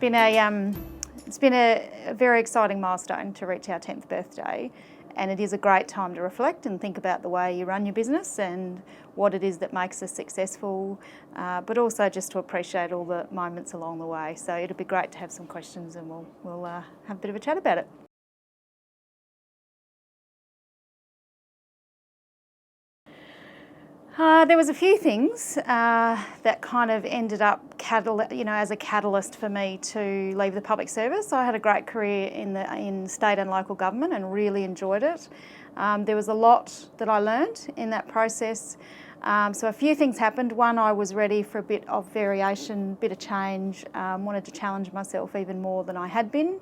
it's been a very exciting milestone to reach our 10th birthday, and it is a great time to reflect and think about the way you run your business and what it is that makes us successful, but also just to appreciate all the moments along the way. So it'll be great to have some questions, and we'll have a bit of a chat about it. There was a few things that kind of ended up as a catalyst for me to leave the public service. I had a great career in state and local government and really enjoyed it. There was a lot that I learned in that process. So a few things happened. One, I was ready for a bit of variation, a bit of change, wanted to challenge myself even more than I had been.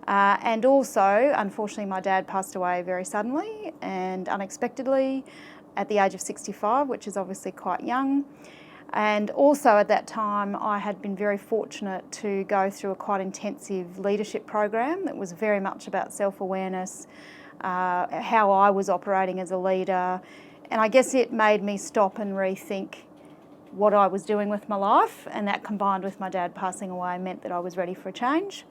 And also, unfortunately, my dad passed away very suddenly and unexpectedly at the age of 65, which is obviously quite young. And also at that time, I had been very fortunate to go through a quite intensive leadership program that was very much about self-awareness, how I was operating as a leader. And I guess it made me stop and rethink what I was doing with my life, and that combined with my dad passing away meant that I was ready for a change.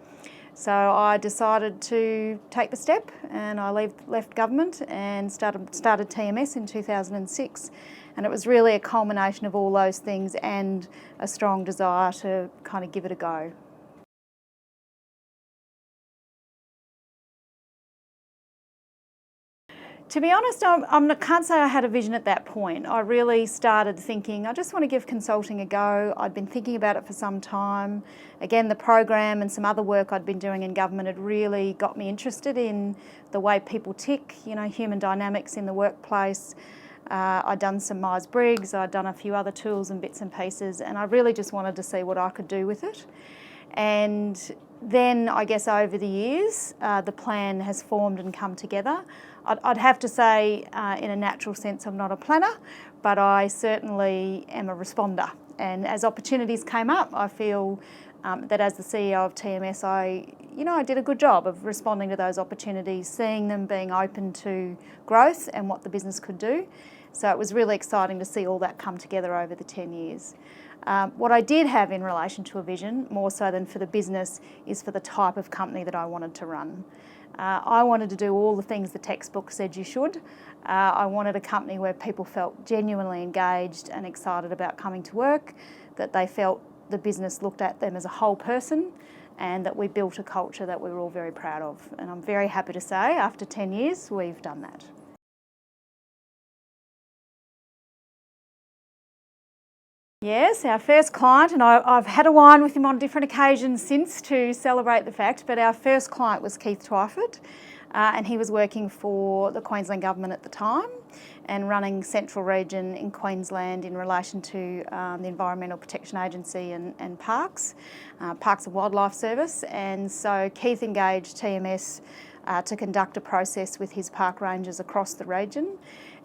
So I decided to take the step, and I left government and started TMS in 2006. And it was really a culmination of all those things and a strong desire to kind of give it a go. To be honest, I can't say I had a vision at that point. I really started thinking, I just want to give consulting a go. I'd been thinking about it for some time. Again, the program and some other work I'd been doing in government had really got me interested in the way people tick, human dynamics in the workplace. I'd done some Myers-Briggs, I'd done a few other tools and bits and pieces, and I really just wanted to see what I could do with it. And then I guess over the years, the plan has formed and come together. I'd have to say, in a natural sense, I'm not a planner, but I certainly am a responder. And as opportunities came up, I feel that as the CEO of TMS, I did a good job of responding to those opportunities, seeing them, being open to growth and what the business could do. So it was really exciting to see all that come together over the 10 years. What I did have in relation to a vision, more so than for the business, is for the type of company that I wanted to run. I wanted to do all the things the textbook said you should. I wanted a company where people felt genuinely engaged and excited about coming to work, that they felt the business looked at them as a whole person, and that we built a culture that we were all very proud of. And I'm very happy to say, after 10 years, we've done that. Yes, our first client, and I've had a wine with him on different occasions since to celebrate the fact, but our first client was Keith Twyford, and he was working for the Queensland Government at the time and running Central Region in Queensland in relation to the Environmental Protection Agency and Parks and Wildlife Service. And so Keith engaged TMS to conduct a process with his park rangers across the region.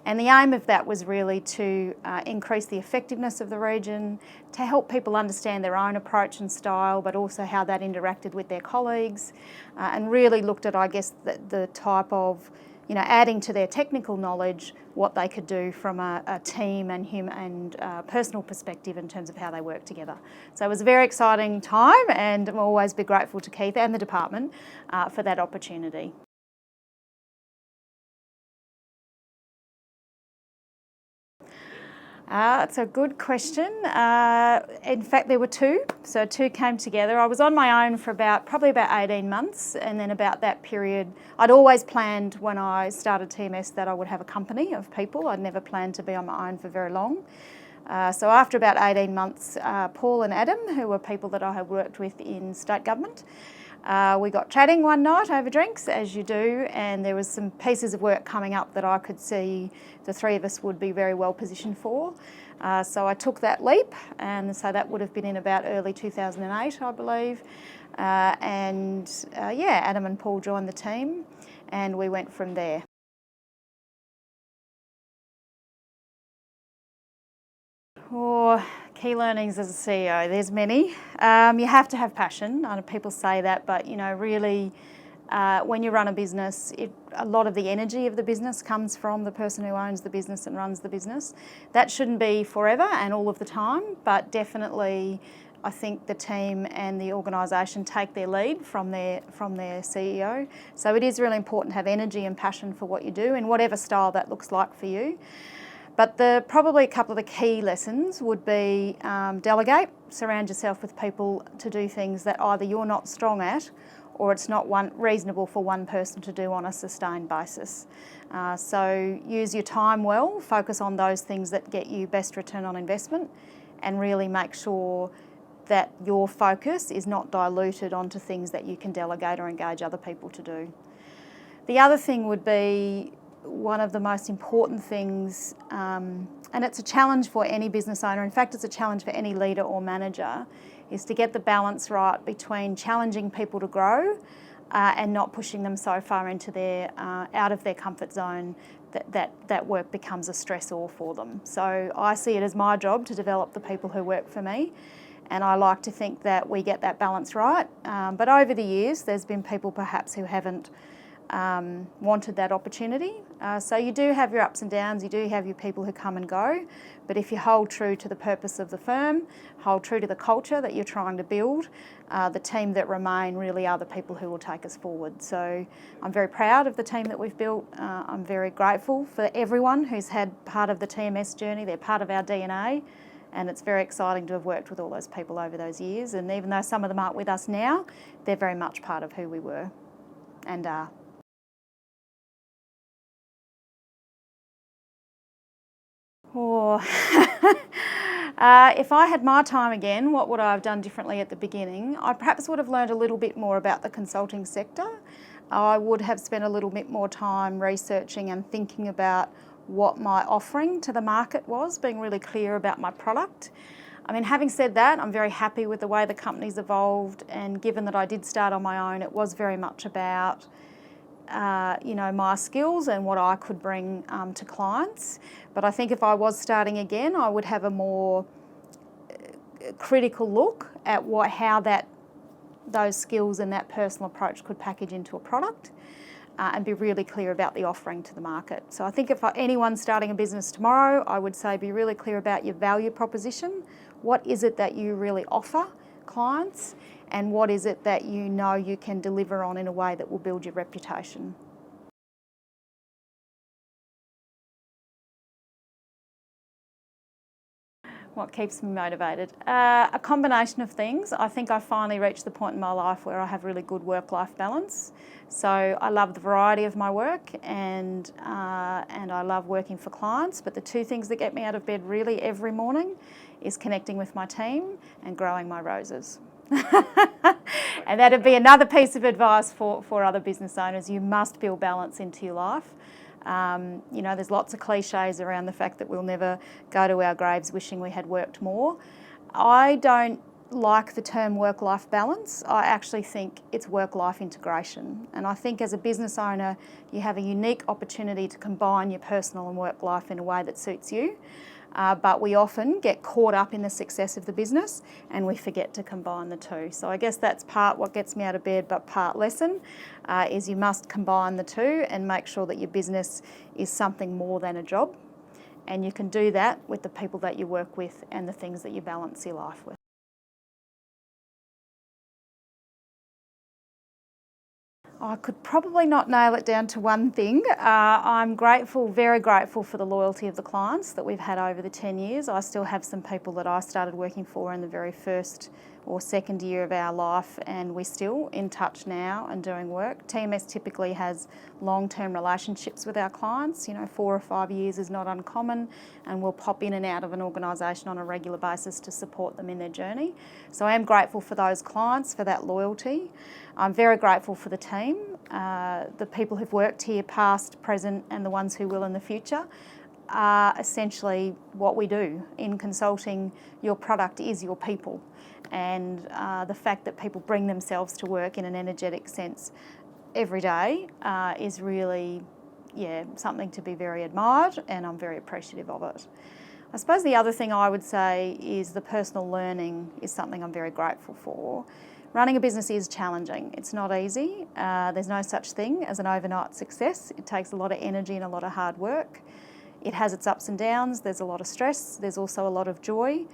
And the aim of that was really to increase the effectiveness of the region, to help people understand their own approach and style, but also how that interacted with their colleagues, and really looked at, I guess, the type of, adding to their technical knowledge, what they could do from a team and personal perspective in terms of how they work together. So it was a very exciting time, and I'll always be grateful to Keith and the department for that opportunity. It's a good question. In fact, there were two. So two came together. I was on my own for probably about 18 months, and then about that period, I'd always planned when I started TMS that I would have a company of people. I'd never planned to be on my own for very long. So after about 18 months, Paul and Adam, who were people that I had worked with in state government, we got chatting one night over drinks, as you do, and there was some pieces of work coming up that I could see the three of us would be very well positioned for. So I took that leap, and so that would have been in about early 2008, I believe. Adam and Paul joined the team, and we went from there. Key learnings as a CEO, there's many. You have to have passion. I know people say that, but really when you run a business, a lot of the energy of the business comes from the person who owns the business and runs the business. That shouldn't be forever and all of the time, but definitely I think the team and the organisation take their lead from their CEO. So it is really important to have energy and passion for what you do in whatever style that looks like for you. But probably a couple of the key lessons would be delegate, surround yourself with people to do things that either you're not strong at or it's not reasonable for one person to do on a sustained basis. So use your time well, focus on those things that get you best return on investment, and really make sure that your focus is not diluted onto things that you can delegate or engage other people to do. The other thing would be one of the most important things, and it's a challenge for any business owner, in fact it's a challenge for any leader or manager, is to get the balance right between challenging people to grow and not pushing them so far into out of their comfort zone that work becomes a stressor for them. So I see it as my job to develop the people who work for me, and I like to think that we get that balance right. But over the years there's been people perhaps who haven't wanted that opportunity. So you do have your ups and downs, you do have your people who come and go, but if you hold true to the purpose of the firm, hold true to the culture that you're trying to build, the team that remain really are the people who will take us forward. So I'm very proud of the team that we've built. I'm very grateful for everyone who's had part of the TMS journey. They're part of our DNA, and it's very exciting to have worked with all those people over those years. And even though some of them aren't with us now, they're very much part of who we were and are. Oh. If I had my time again, what would I have done differently at the beginning? I perhaps would have learned a little bit more about the consulting sector. I would have spent a little bit more time researching and thinking about what my offering to the market was, being really clear about my product. I mean, having said that, I'm very happy with the way the company's evolved, and given that I did start on my own, it was very much about my skills and what I could bring to clients. But I think if I was starting again, I would have a more critical look at how those skills and that personal approach could package into a product, and be really clear about the offering to the market. So I think if anyone's starting a business tomorrow, I would say be really clear about your value proposition. What is it that you really offer clients, and what is it that you know you can deliver on in a way that will build your reputation? What keeps me motivated? A combination of things. I think I finally reached the point in my life where I have really good work-life balance. So I love the variety of my work, and I love working for clients. But the two things that get me out of bed really every morning is connecting with my team and growing my roses. And that'd be another piece of advice for other business owners. You must build balance into your life. There's lots of cliches around the fact that we'll never go to our graves wishing we had worked more. I don't like the term work-life balance. I actually think it's work-life integration. And I think as a business owner, you have a unique opportunity to combine your personal and work life in a way that suits you. But we often get caught up in the success of the business and we forget to combine the two. So I guess that's part what gets me out of bed, but part lesson is you must combine the two and make sure that your business is something more than a job. And you can do that with the people that you work with and the things that you balance your life with. I could probably not nail it down to one thing. I'm grateful, very grateful for the loyalty of the clients that we've had over the 10 years. I still have some people that I started working for in the very first or second year of our life, and we're still in touch now and doing work. TMS typically has long-term relationships with our clients. 4 or 5 years is not uncommon, and we'll pop in and out of an organisation on a regular basis to support them in their journey. So I am grateful for those clients, for that loyalty. I'm very grateful for the team, the people who've worked here past, present, and the ones who will in the future. Are essentially what we do. In consulting, your product is your people, and the fact that people bring themselves to work in an energetic sense every day is really, something to be very admired, and I'm very appreciative of it. I suppose the other thing I would say is the personal learning is something I'm very grateful for. Running a business is challenging. It's not easy. There's no such thing as an overnight success. It takes a lot of energy and a lot of hard work. It has its ups and downs. There's a lot of stress. There's also a lot of joy.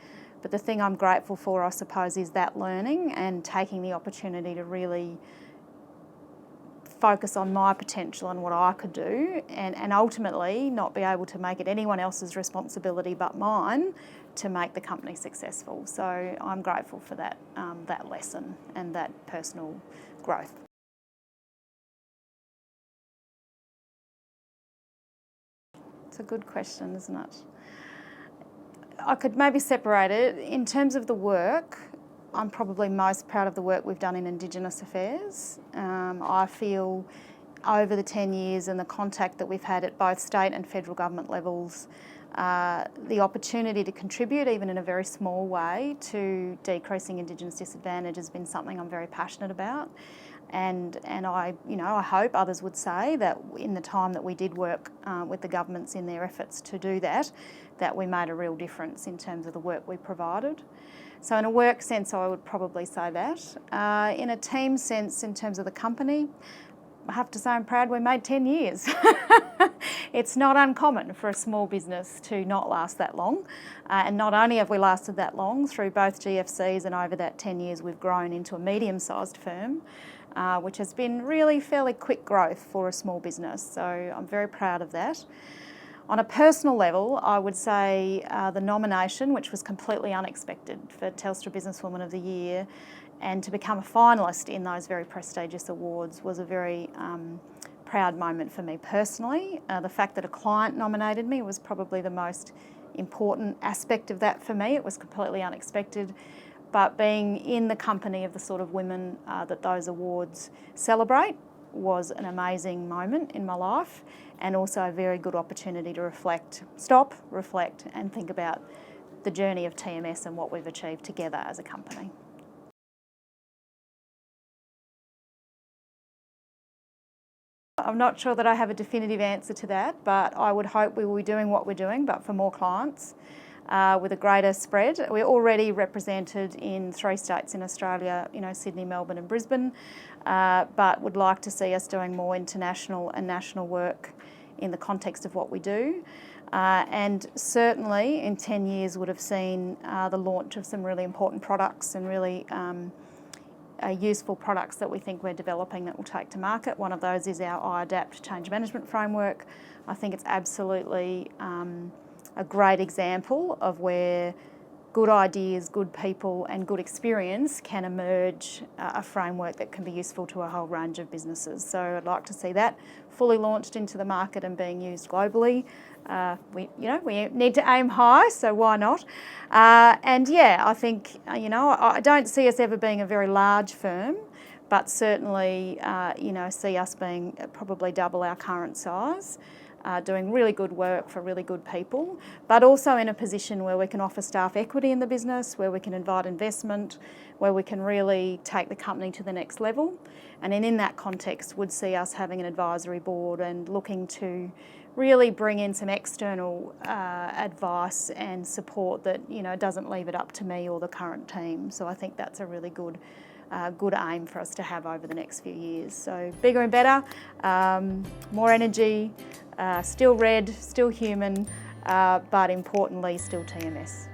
But the thing I'm grateful for, I suppose, is that learning and taking the opportunity to really focus on my potential and what I could do, and ultimately not be able to make it anyone else's responsibility but mine to make the company successful. So I'm grateful for that, that lesson and that personal growth. It's a good question, isn't it? I could maybe separate it. In terms of the work, I'm probably most proud of the work we've done in Indigenous affairs. I feel over the 10 years and the contact that we've had at both state and federal government levels, the opportunity to contribute, even in a very small way, to decreasing Indigenous disadvantage has been something I'm very passionate about. And I hope others would say that in the time that we did work with the governments in their efforts to do that, that we made a real difference in terms of the work we provided. So in a work sense, I would probably say that. In a team sense, in terms of the company, I have to say I'm proud we made 10 years. It's not uncommon for a small business to not last that long. And not only have we lasted that long, through both GFCs and over that 10 years we've grown into a medium-sized firm, which has been really fairly quick growth for a small business. So I'm very proud of that. On a personal level, I would say the nomination, which was completely unexpected, for Telstra Businesswoman of the Year, and to become a finalist in those very prestigious awards was a very proud moment for me personally. The fact that a client nominated me was probably the most important aspect of that for me. It was completely unexpected. But being in the company of the sort of women that those awards celebrate was an amazing moment in my life, and also a very good opportunity to reflect, and think about the journey of TMS and what we've achieved together as a company. I'm not sure that I have a definitive answer to that, but I would hope we will be doing what we're doing, but for more clients, with a greater spread. We're already represented in 3 states in Australia, Sydney, Melbourne and Brisbane, but would like to see us doing more international and national work in the context of what we do. And certainly in 10 years would have seen the launch of some really important products and really useful products that we think we're developing that we'll take to market. One of those is our iAdapt change management framework. I think it's absolutely a great example of where good ideas, good people and good experience can emerge a framework that can be useful to a whole range of businesses. So I'd like to see that fully launched into the market and being used globally. We need to aim high, so why not? And yeah, I think, I don't see us ever being a very large firm, but certainly, see us being probably double our current size. Doing really good work for really good people, but also in a position where we can offer staff equity in the business, where we can invite investment, where we can really take the company to the next level. And in that context would see us having an advisory board and looking to really bring in some external advice and support that doesn't leave it up to me or the current team. So I think that's a really good aim for us to have over the next few years. So bigger and better, more energy, still red, still human, but importantly still TMS.